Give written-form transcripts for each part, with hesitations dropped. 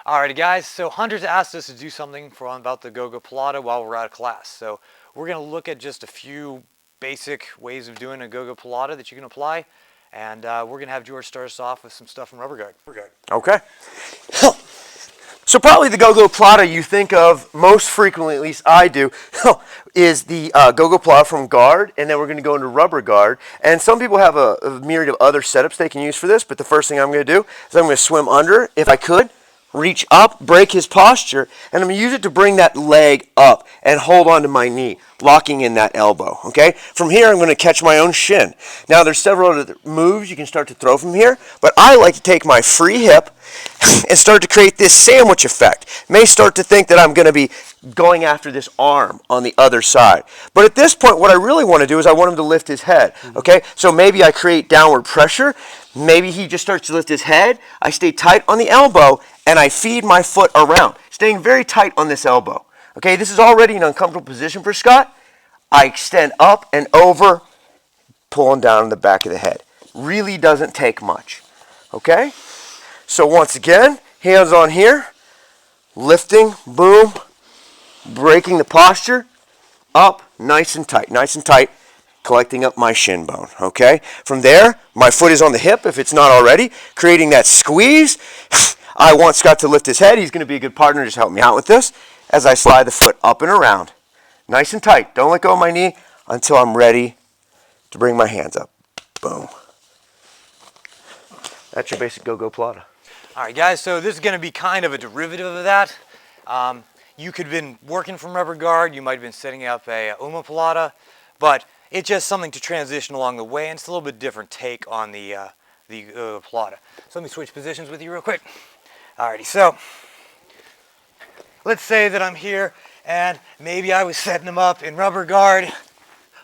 Alrighty guys, so Hunter's asked us to do something about the Gogo palata while we're out of class. So we're going to look at just a few basic ways of doing a Gogo palata that you can apply. And we're going to have George start us off with some stuff from rubber guard. Okay. So probably the Gogo palata you think of most frequently, at least I do, is the Gogo palata from guard, and then we're going to go into rubber guard. And some people have a myriad of other setups they can use for this, but the first thing I'm going to do is I'm going to swim under, if I could, reach up, break his posture, and I'm going to use it to bring that leg up and hold on to my knee, locking in that elbow, okay? From here, I'm going to catch my own shin. Now, there's several other moves you can start to throw from here, but I like to take my free hip and start to create this sandwich effect. May start to think that I'm going to be going after this arm on the other side. But at this point, what I really want to do is I want him to lift his head, okay? So maybe I create downward pressure. Maybe he just starts to lift his head. I stay tight on the elbow, and I feed my foot around, staying very tight on this elbow. Okay, this is already an uncomfortable position for Scott. I extend up and over, pulling down on the back of the head. Really doesn't take much. Okay? So once again, hands on here, lifting, boom, breaking the posture, up, nice and tight, collecting up my shin bone, okay? From there, my foot is on the hip if it's not already, creating that squeeze. I want Scott to lift his head. He's going to be a good partner. Just help me out with this as I slide the foot up and around. Nice and tight. Don't let go of my knee until I'm ready to bring my hands up. Boom. That's your basic Gogo palata. All right, guys, so this is going to be kind of a derivative of that. You could have been working from rubber guard. You might have been setting up a palata, but it's just something to transition along the way, and it's a little bit different take on the palata. So let me switch positions with you real quick. Alrighty, so let's say that I'm here and maybe I was setting him up in rubber guard,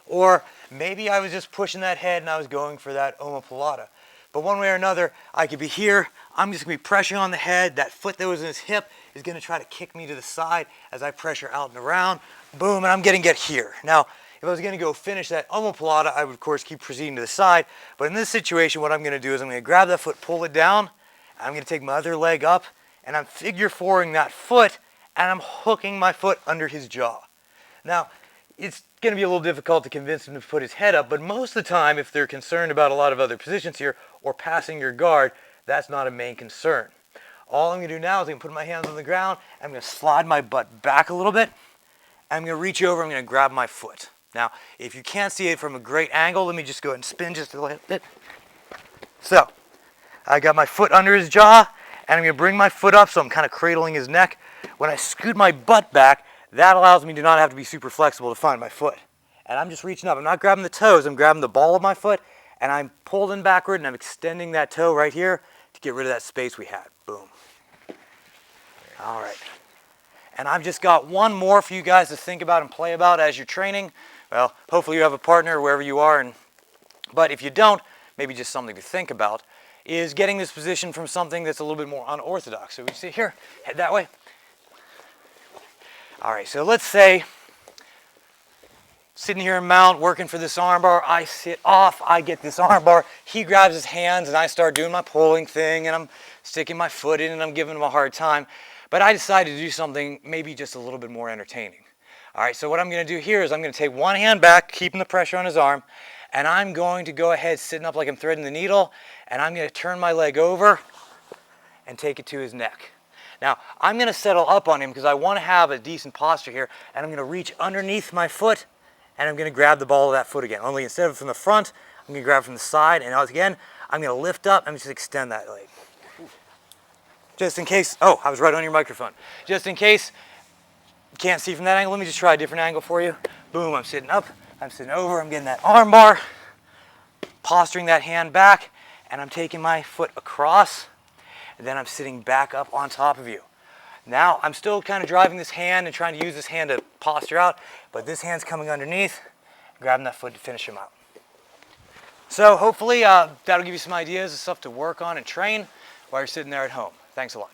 or maybe I was just pushing that head and I was going for that palata. But one way or another, I could be here, I'm just going to be pressuring on the head, that foot that was in his hip is going to try to kick me to the side as I pressure out and around, boom, and I'm getting it here. Now, if I was going to go finish that palata, I would of course keep proceeding to the side, but in this situation what I'm going to do is I'm going to grab that foot, pull it down, and I'm going to take my other leg up, and I'm figure four-ing that foot, and I'm hooking my foot under his jaw. Now, it's going to be a little difficult to convince him to put his head up, but most of the time, if they're concerned about a lot of other positions here, or passing your guard, that's not a main concern. All I'm going to do now is I'm going to put my hands on the ground, I'm going to slide my butt back a little bit, I'm going to reach over, I'm going to grab my foot. Now, if you can't see it from a great angle, let me just go ahead and spin just a little bit. So, I got my foot under his jaw, and I'm going to bring my foot up so I'm kind of cradling his neck. When I scoot my butt back, that allows me to not have to be super flexible to find my foot. And I'm just reaching up. I'm not grabbing the toes, I'm grabbing the ball of my foot, and I'm pulling backward, and I'm extending that toe right here to get rid of that space we had. Boom. All right. And I've just got one more for you guys to think about and play about as you're training. Well, hopefully you have a partner wherever you are, but if you don't, maybe just something to think about, is getting this position from something that's a little bit more unorthodox. So we sit here, head that way. All right, so let's say, sitting here in mount, working for this arm bar, I sit off, I get this arm bar, he grabs his hands, and I start doing my pulling thing, and I'm sticking my foot in, and I'm giving him a hard time. But I decided to do something maybe just a little bit more entertaining. All right, so what I'm going to do here is I'm going to take one hand back, keeping the pressure on his arm, and I'm going to go ahead sitting up like I'm threading the needle, and I'm going to turn my leg over and take it to his neck. Now, I'm going to settle up on him because I want to have a decent posture here, and I'm going to reach underneath my foot, and I'm going to grab the ball of that foot again. Only instead of from the front, I'm going to grab from the side, and again, I'm going to lift up and just extend that leg. Just in case, oh, I was right on your microphone. Just in case you can't see from that angle, let me just try a different angle for you. Boom, I'm sitting up, I'm sitting over, I'm getting that arm bar, posturing that hand back, and I'm taking my foot across, and then I'm sitting back up on top of you. Now, I'm still kind of driving this hand and trying to use this hand to posture out, but this hand's coming underneath, grabbing that foot to finish him out. So hopefully that'll give you some ideas of stuff to work on and train while you're sitting there at home. Thanks a lot.